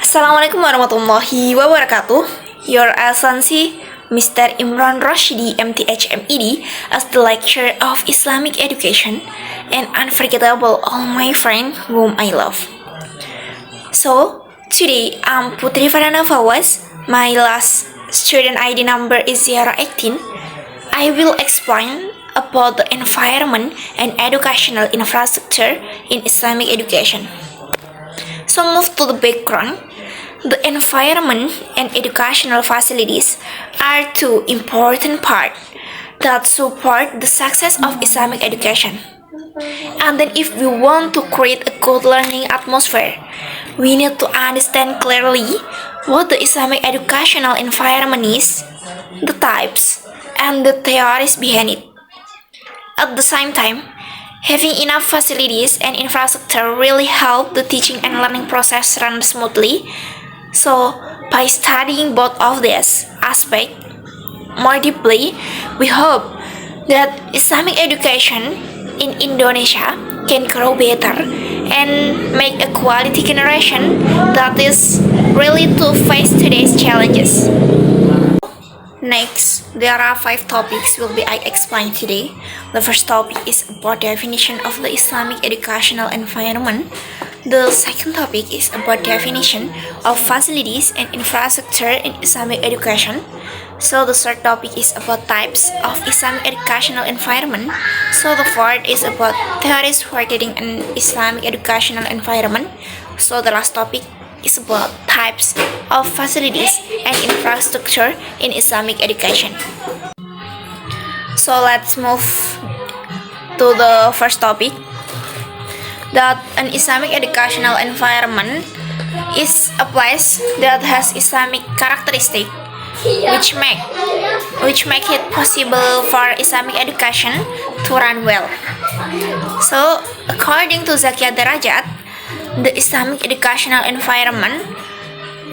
Assalamualaikum warahmatullahi wabarakatuh. Your Excellency, Mr. Imran Rashidi, MTH-MED, as the lecturer of Islamic education, and unforgettable all my friends whom I love. So, today I'm Putri Farana Fawaz. My last student ID number is 018. I will explain about the environment and educational infrastructure in Islamic education. So move to the background. The environment and educational facilities are two important parts that support the success of Islamic education. And then if we want to create a good learning atmosphere, we need to understand clearly what the Islamic educational environment is, the types, and the theories behind it. At the same time, having enough facilities and infrastructure really help the teaching and learning process run smoothly. So, by studying both of these aspects more deeply, we hope that Islamic education in Indonesia can grow better and make a quality generation that is ready to face today's challenges. Next, there are 5 topics will be I explain today. The first topic is about definition of the Islamic educational environment. The second topic is about definition of facilities and infrastructure in Islamic education. So the third topic is about types of Islamic educational environment. So the fourth is about theories for getting an Islamic educational environment. So the last topic is about types of facilities and infrastructure in Islamic education. So let's move to the first topic, that an Islamic educational environment is a place that has Islamic characteristics which make it possible for Islamic education to run well. So according to Zakia Derajat, the Islamic educational environment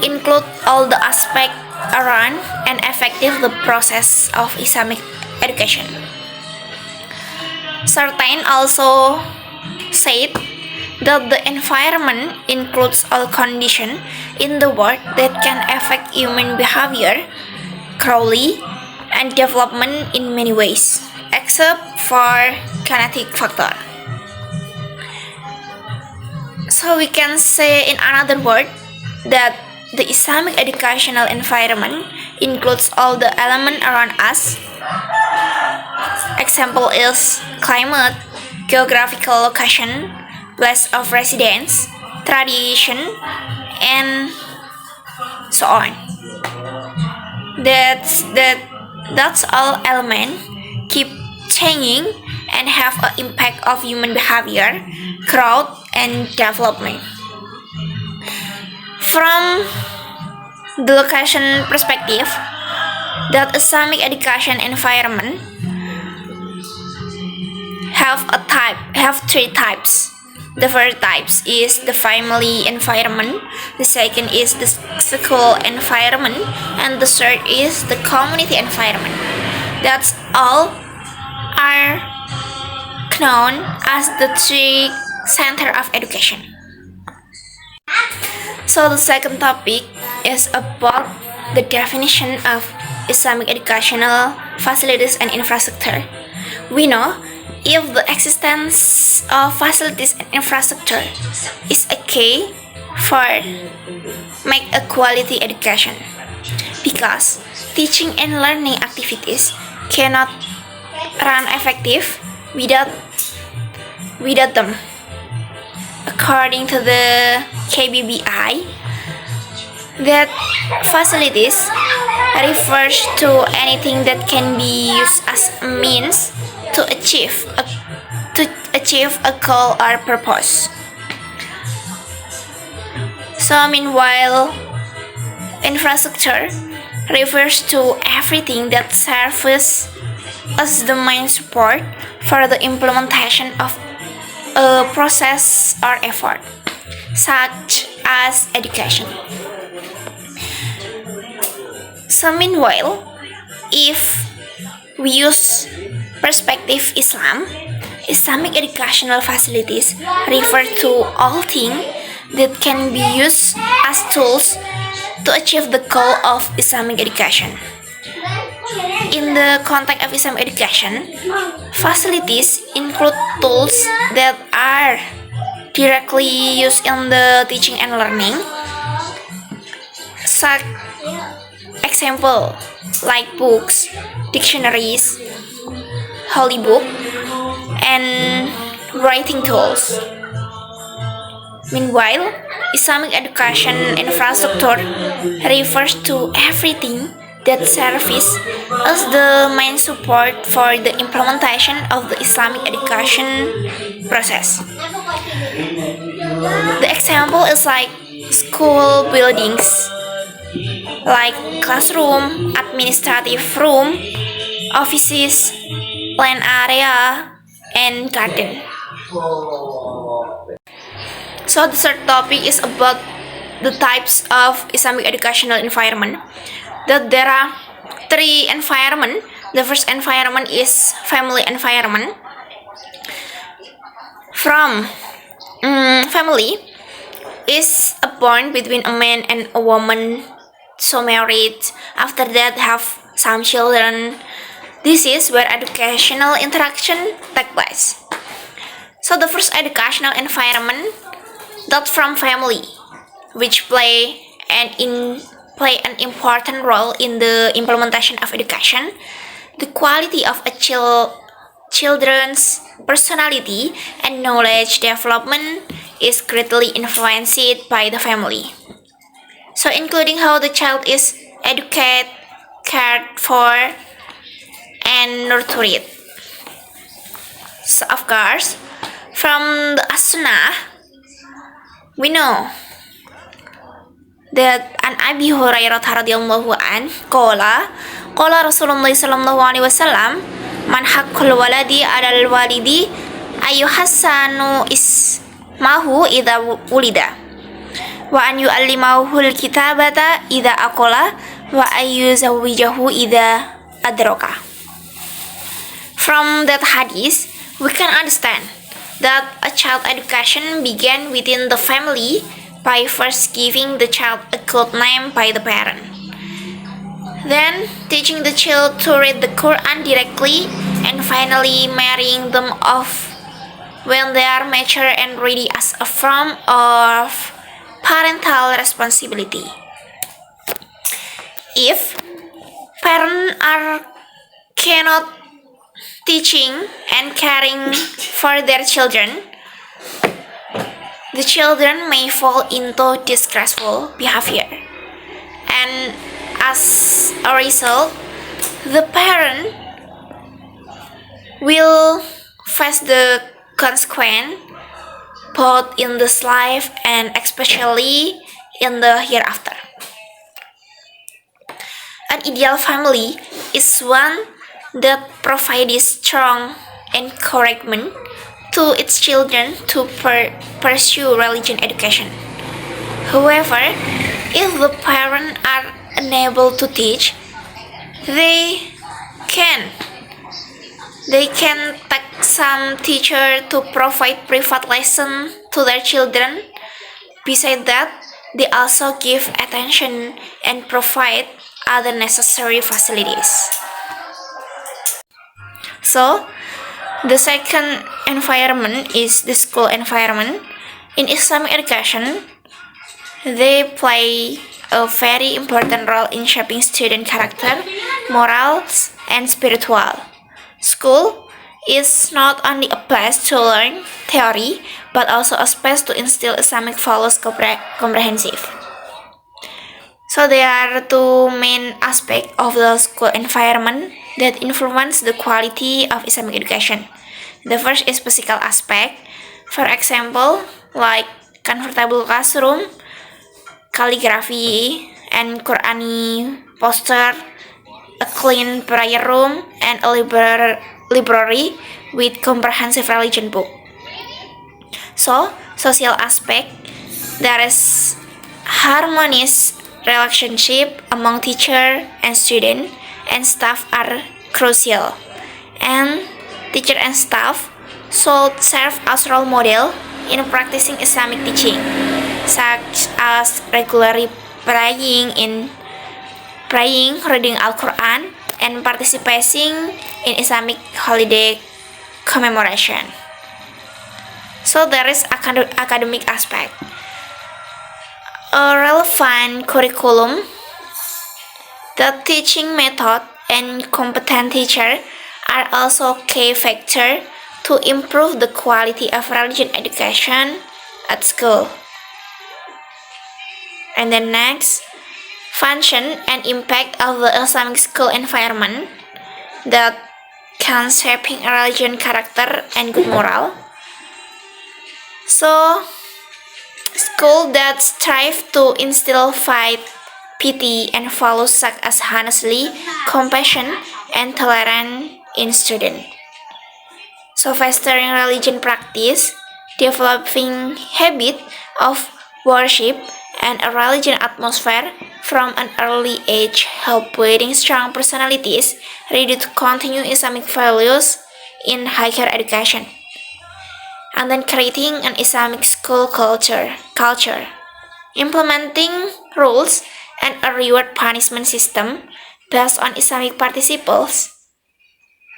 include all the aspects around and effective the process of Islamic education. Certain also said that the environment includes all conditions in the world that can affect human behavior, growth, and development in many ways, except for kinetic factor. So we can say in another word that the Islamic educational environment includes all the elements around us. Example is climate, geographical location, place of residence, tradition, and so on. That's all elements keep changing and have an impact of human behavior, growth, and development. From the location perspective, that Islamic education environment have 3 types. The first type is the family environment, the second is the school environment, and the third is the community environment. That's all are known as the 3 center of education. So the second topic is about the definition of Islamic educational facilities and infrastructure. We know if the existence of facilities and infrastructure is a key for make a quality education, because teaching and learning activities cannot run effective without them. According to the KBBI, that facilities refers to anything that can be used as a means to achieve a goal or purpose. So meanwhile, infrastructure refers to everything that serves as the main support for the implementation of a process or effort, such as education. So meanwhile, if we use perspective Islamic educational facilities refer to all things that can be used as tools to achieve the goal of Islamic education. In the context of Islamic education, facilities include tools that are directly used in the teaching and learning. Such example like books, dictionaries, holy book, and writing tools. Meanwhile, Islamic education infrastructure refers to everything that serves as the main support for the implementation of the Islamic education process. The example is like school buildings, like classroom, administrative room, offices, land area, and garden. So the third topic is about the types of Islamic educational environment. That there are three environment. The first environment is family environment. From family is a bond between a man and a woman, so married. After that, have some children. This is where educational interaction take place. So the first educational environment that from family, which play an important role in the implementation of education. The quality of a children's personality and knowledge development is greatly influenced by the family. So including how the child is educated, cared for, and nurtured. So of course, from the As-Sunnah, we know that an Abi Hurairah radhiyallahu an qala Rasulullah sallallahu alaihi wasallam man haqqul waladi 'alal walidi ayyuhassanu ismahu idza wulida wa an yu'allimahul kitabata idza aqala wa ayyuzawwijahu idza adraka. From that hadith, we can understand that a child education began within the family by first giving the child a good name by the parent, then teaching the child to read the Quran directly, and finally marrying them off when they are mature and ready as a form of parental responsibility. If parents cannot teaching and caring for their children, the children may fall into disgraceful behavior, and as a result, the parent will face the consequence both in this life and especially in the hereafter. An ideal family is one that provides strong encouragement to its children to pursue religion education. However, if the parents are unable to teach, they can take some teacher to provide private lesson to their children. Besides that, they also give attention and provide other necessary facilities. So, the second environment is the school environment. In Islamic education, they play a very important role in shaping student character, morals, and spiritual. School is not only a place to learn theory, but also a space to instill Islamic values comprehensive. So there are two main aspects of the school environment that influence the quality of Islamic education. The first is physical aspect. For example, like comfortable classroom, calligraphy and Qurani poster, a clean prayer room, and a library with comprehensive religion book. So, social aspect, there is harmonious relationship among teacher and student and staff are crucial, and teacher and staff should serve as role model in practicing Islamic teaching. such as regularly praying, reading Al-Quran, and participating in Islamic holiday commemoration. So there is academic aspect. A relevant curriculum, the teaching method, and competent teacher are also key factors to improve the quality of religion education at school. And then next, function and impact of the Islamic school environment that can shaping a religion character and good moral. So, school that strive to instill faith, piety, and values such as honesty, compassion, and tolerance in students. So, fostering religion practice, developing habit of worship, and a religion atmosphere from an early age help building strong personalities ready to continue Islamic values in higher education. And then creating an Islamic school culture, implementing rules and a reward punishment system based on Islamic principles,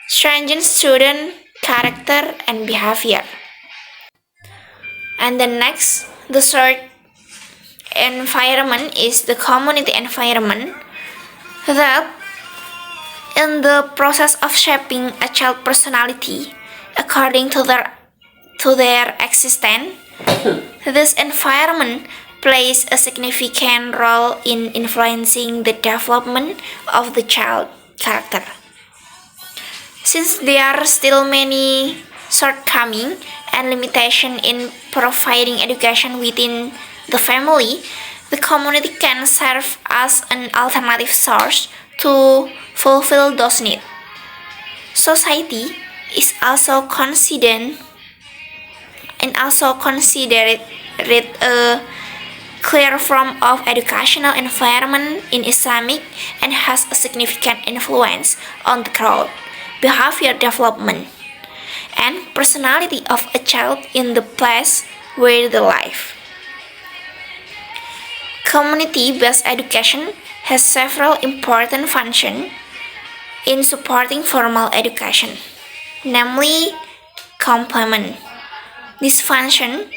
strengthen student character and behavior. And then next, the third environment is the community environment that in the process of shaping a child personality according to their existence. This environment plays a significant role in influencing the development of the child character. Since there are still many shortcomings and limitations in providing education within the family, the community can serve as an alternative source to fulfill those needs. Society is also considered it a clear form of educational environment in Islamic and has a significant influence on the growth, behavior development, and personality of a child in the place where they live. Community-based education has several important functions in supporting formal education, namely complement this function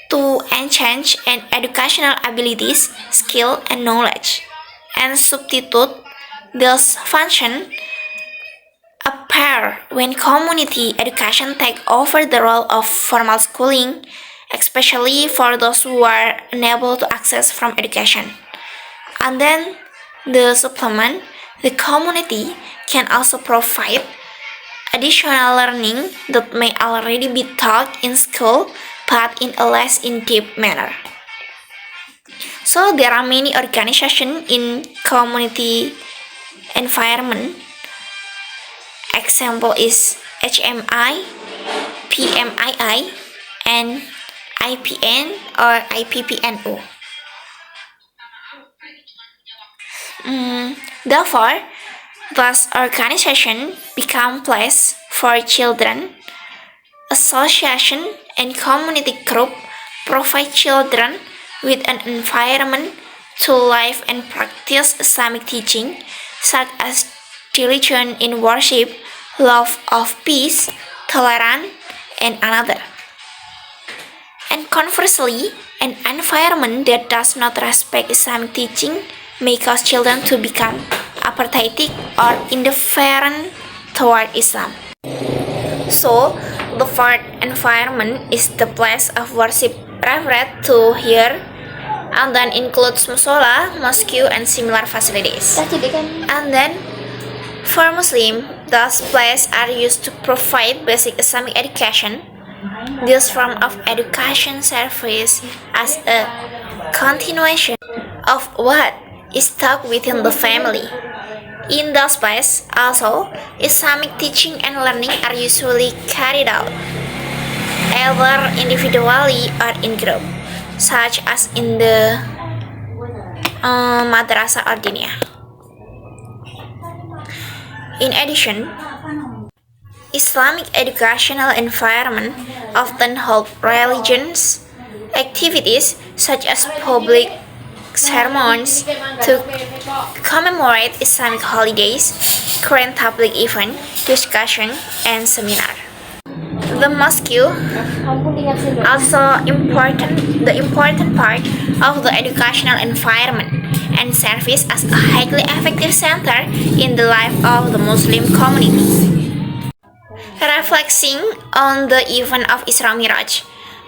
to enhance an educational abilities, skill, and knowledge, and substitute those functions appear when community education take over the role of formal schooling, especially for those who are unable to access from education. And then the supplement, the community can also provide additional learning that may already be taught in school but in a less in-depth manner. So there are many organizations in community environment. Example is HMI, PMII, and IPN or IPPNU. Therefore, thus organization become place for children. Association and community group provide children with an environment to live and practice Islamic teaching, such as diligence in worship, love of peace, tolerance, and another. And conversely, an environment that does not respect Islamic teaching may cause children to become apathetic or indifferent toward Islam. So, the fourth environment is the place of worship referred to here, and then includes musola, mosque, and similar facilities. And then, for Muslim, those places are used to provide basic Islamic education. This form of education serves as a continuation of what is taught within the family. In those places, also, Islamic teaching and learning are usually carried out, either individually or in group, such as in the madrasah or diniyah. In addition, Islamic educational environment often hold religions Activities such as public sermons to commemorate Islamic holidays, current public event, discussion, and seminar. The mosque also the important part of the educational environment and serves as a highly effective center in the life of the Muslim community. Reflecting on the event of Isra Miraj,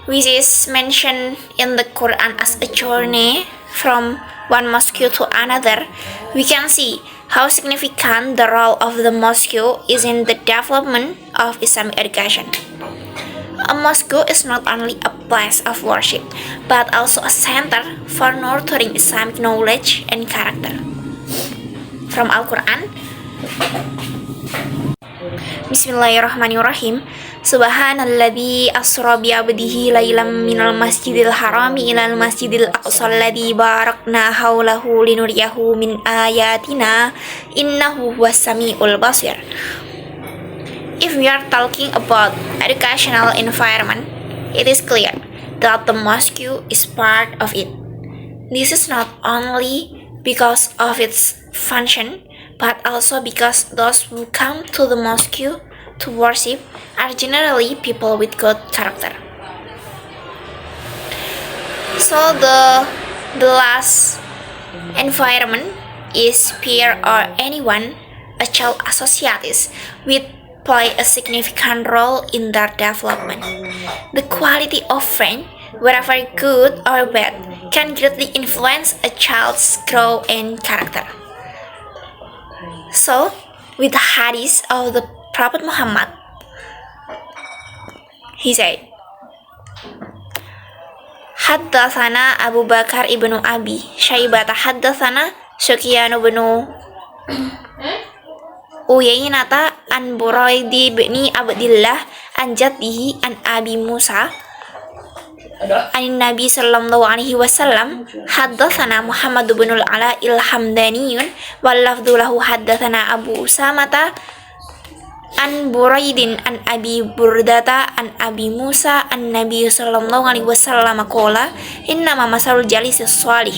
which is mentioned in the Quran as a journey from one mosque to another, we can see how significant the role of the mosque is in the development of Islamic education. A mosque is not only a place of worship, but also a center for nurturing Islamic knowledge and character. From Al-Quran, Bismillahirrahmanirrahim. Subhanalladzi asra bi 'abdihi lailam minal masjidil harami ilal masjidil aqsal ladzi barakna haulahu linuriyahu min ayatina innahu huwas samiul basir. If we are talking about educational environment, it is clear that the mosque is part of it. This is not only because of its function, but also because those who come to the mosque to worship are generally people with good character. So the last environment is peer or anyone a child associates with play a significant role in their development. The quality of friend, whether good or bad, can greatly influence a child's growth and character. So, with the hadith of the Prophet Muhammad, he said, Haddatsana Abu Bakar ibnu Abi Syaibata haddatsana Sufyan ibnu Uyainata an Buraidi bin Abdillah an jaddihi an Abi Musa an Nabi sallallahu alaihi wasallam haddatsana Muhammad bin al-Ala il-Hamdaniyun wal lafdhu lahu haddatsana Abu Usamata an Buraidin an Abi Burdata an Abi Musa an Nabi sallallahu alaihi wasallam qala innama masalul jalisis salih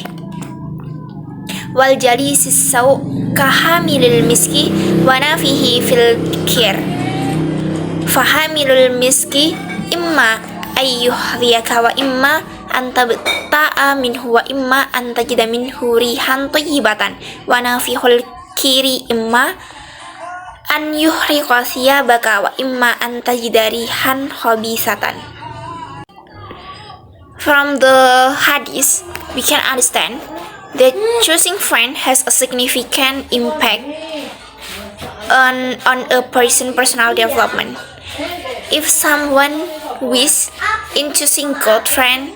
wal jalisis saw kahamilil miski wa nafihi fil kir fahamilul miski imma ayyuhdiyaka wa imma antabta'a minhu wa imma antajida minhu rihan tayyibatan wa nafihul kiri imma an yuhriqa thiyabaka wa imma antajida rihan khabisatan. From the hadith, we can understand that choosing friend has a significant impact on a person's personal development. If someone wishes in choosing good friend,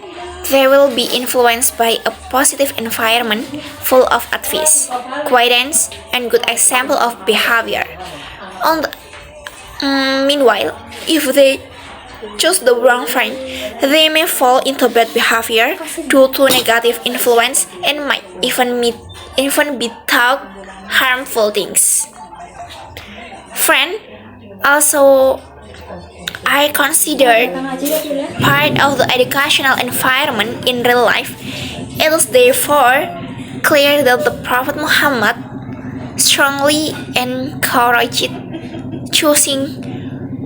they will be influenced by a positive environment full of advice, guidance, and good example of behavior. Meanwhile, if they choose the wrong friend, they may fall into bad behavior due to negative influence and might even be taught harmful things. Friend also are considered part of the educational environment in real life. It is therefore clear that the Prophet Muhammad strongly encouraged choosing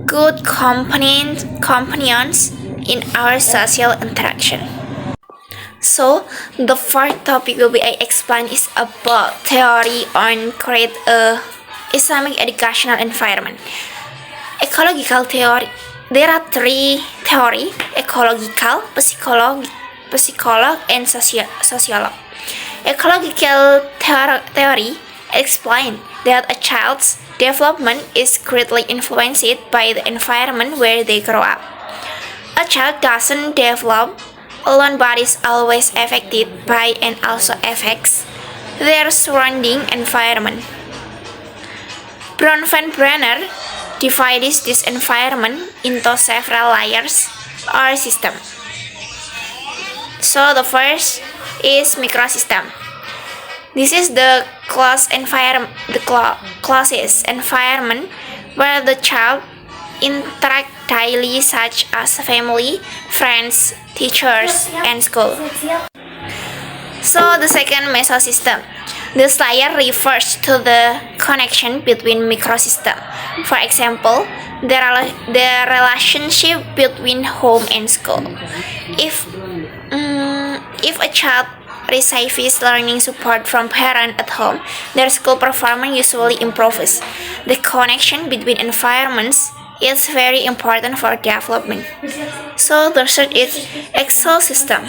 good companions in our social interaction. So, the fourth topic will be I explain is about theory on create a Islamic educational environment. Ecological theory. There are three theories: ecological, psycholog, and sociolog. Ecological theory explains that a child's development is greatly influenced by the environment where they grow up. A child doesn't develop alone but is always affected by and also affects their surrounding environment. Bronfenbrenner divides this environment into several layers or systems. So the first is microsystem. This is the closest environment where the child interact daily, such as family, friends, teachers, and school. So the second mesosystem. This layer refers to the connection between microsystems. For example, the relationship between home and school. If a child receives learning support from parents at home, their school performance usually improves. The connection between environments is very important for development. So the third is ecosystem.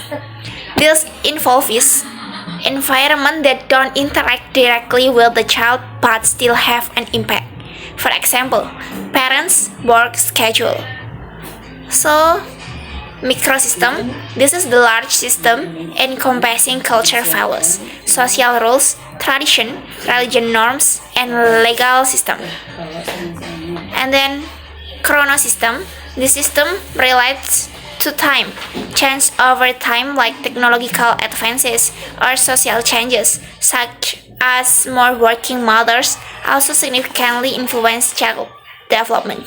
This involves environment that don't interact directly with the child but still have an impact. For example, parents' work schedule. So, microsystem, this is the large system encompassing culture values, social rules, tradition, religion norms, and legal system. And then chronosystem, this system relates to time, change over time like technological advances or social changes, such as more working mothers, also significantly influence child development.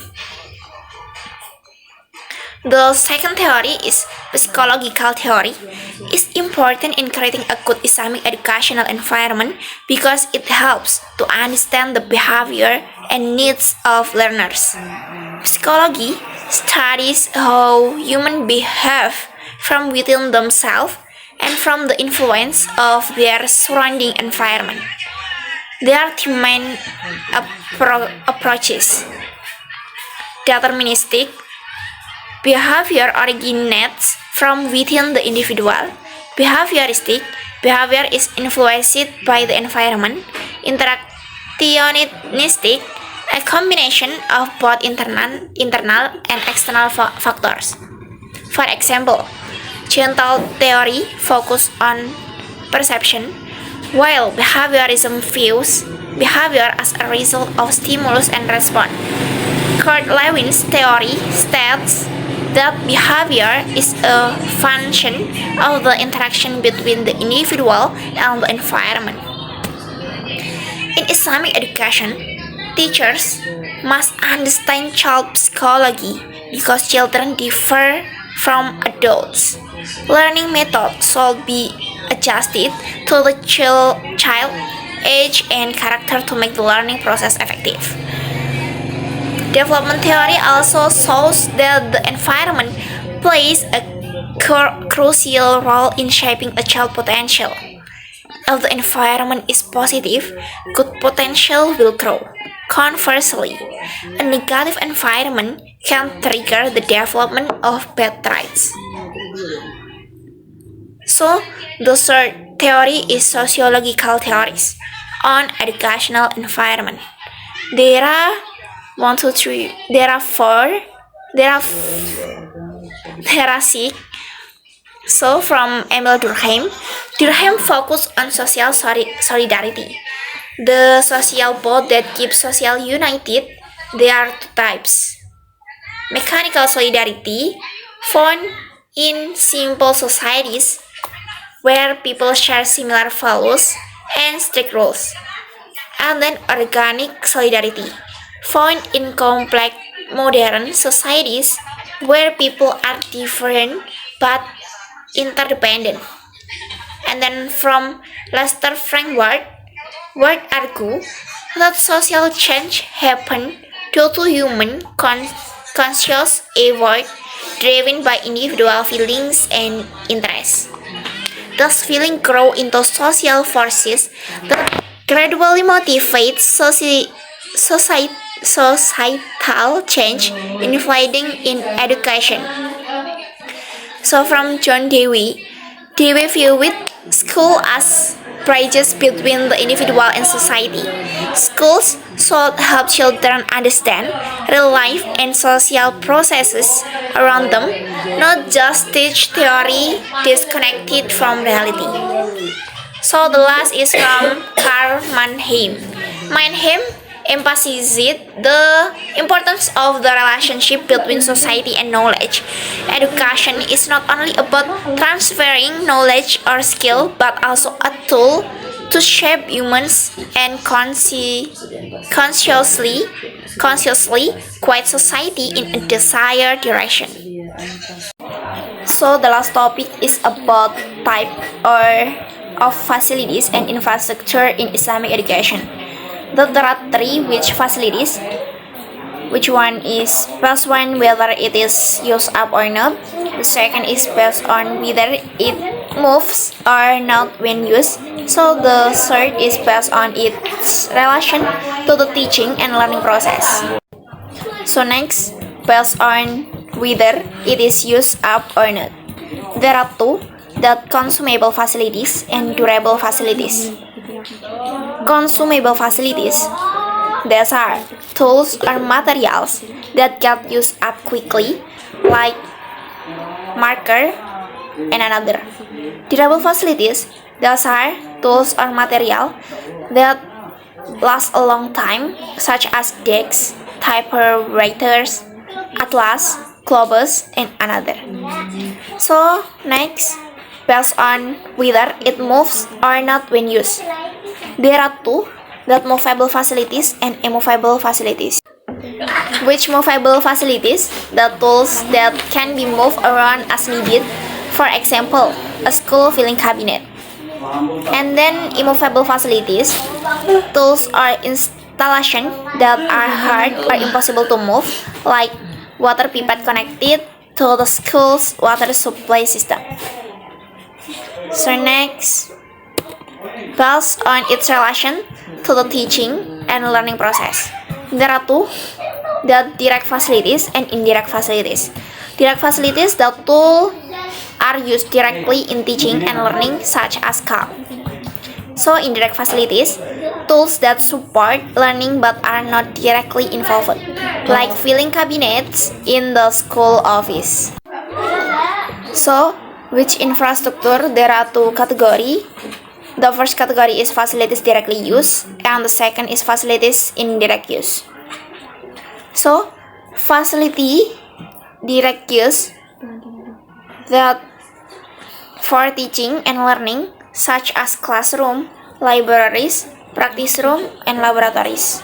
The second theory is psychological theory. It's important in creating a good Islamic educational environment because it helps to understand the behavior and needs of learners. Psychology studies how humans behave from within themselves and from the influence of their surrounding environment. There are two main approaches. Deterministic behavior originates from within the individual. Behavioristic behavior is influenced by the environment. Interactionistic, a combination of both internal and external factors. For example, gentle theory focuses on perception, while behaviorism views behavior as a result of stimulus and response. Kurt Lewin's theory states that behavior is a function of the interaction between the individual and the environment. In Islamic education, teachers must understand child psychology because children differ from adults. Learning methods should be adjusted to the child age and character to make the learning process effective. Development theory also shows that the environment plays a crucial role in shaping a child's potential. If the environment is positive, good potential will grow. Conversely, a negative environment can trigger the development of bad traits. So, the third theory is sociological theories on educational environment. There are one, two, three. There are four. There are six. So from Emil Durkheim, Durkheim focused on social solidarity. The social bond that keeps social united. There are two types. Mechanical solidarity, found in simple societies where people share similar values and strict rules. And then organic solidarity, found in complex modern societies where people are different but interdependent. And then from Lester Frankfurt, Ward argues that social change happens due to human conscious effort driven by individual feelings and interests. Thus, feelings grow into social forces that gradually motivate societal change, including in education. So from John Dewey viewed school as bridges between the individual and society. Schools should help children understand real life and social processes around them, not just teach theory disconnected from reality. So the last is from Karl Mannheim. Mannheim emphasized the importance of the relationship between society and knowledge. Education is not only about transferring knowledge or skill, but also a tool to shape humans and consciously guide society in a desired direction. So the last topic is about type of facilities and infrastructure in Islamic education. There are three facilities. Which one is based on whether it is used up or not. The second is based on whether it moves or not when used. So the third is based on its relation to the teaching and learning process. So next, based on whether it is used up or not. There are two, that consumable facilities and durable facilities. Consumable facilities, these are tools or materials that get used up quickly, like marker and another. Durable facilities, those are tools or material that last a long time, such as desks, typewriters, atlas, globes, and another. So next, based on whether it moves or not when used. There are two, that movable facilities and immovable facilities. Which movable facilities? The tools that can be moved around as needed, for example, a school filing cabinet. And then immovable facilities, tools or installation that are hard or impossible to move, like water pipette connected to the school's water supply system. So next, based on its relation to the teaching and learning process. There are two, the direct facilities and indirect facilities. Direct facilities, the tools are used directly in teaching and learning, such as CAP. So indirect facilities, tools that support learning but are not directly involved, like filing cabinets in the school office. So, which infrastructure? There are two categories. The first category is facilities directly used, and the second is facilities indirect use. So, facility direct use, that for teaching and learning, such as classroom, libraries, practice room, and laboratories.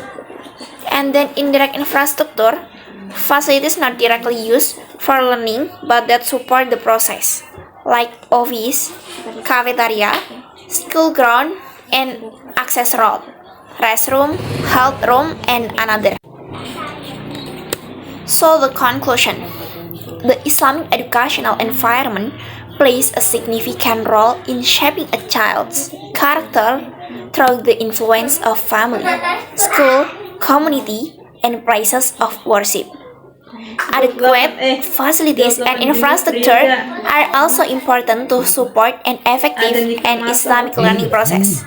And then indirect infrastructure, facilities not directly used for learning but that support the process, like office, cafeteria, school ground, and access road, restroom, health room, and another. So the conclusion, the Islamic educational environment plays a significant role in shaping a child's character through the influence of family, school, community, and places of worship. Adequate facilities and infrastructure are also important to support an effective and Islamic learning process.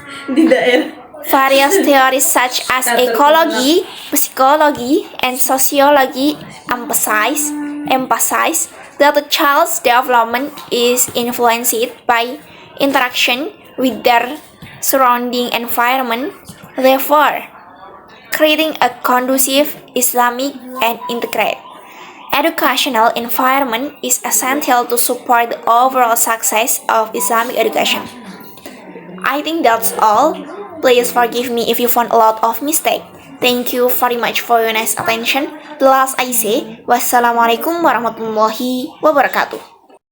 Various theories such as ecology, psychology, and sociology emphasize that a child's development is influenced by interaction with their surrounding environment. Therefore, creating a conducive Islamic and integrated educational environment is essential to support the overall success of Islamic education. I think that's all. Please forgive me if you found a lot of mistake. Thank you very much for your nice attention. The last I say, wassalamualaikum warahmatullahi wabarakatuh.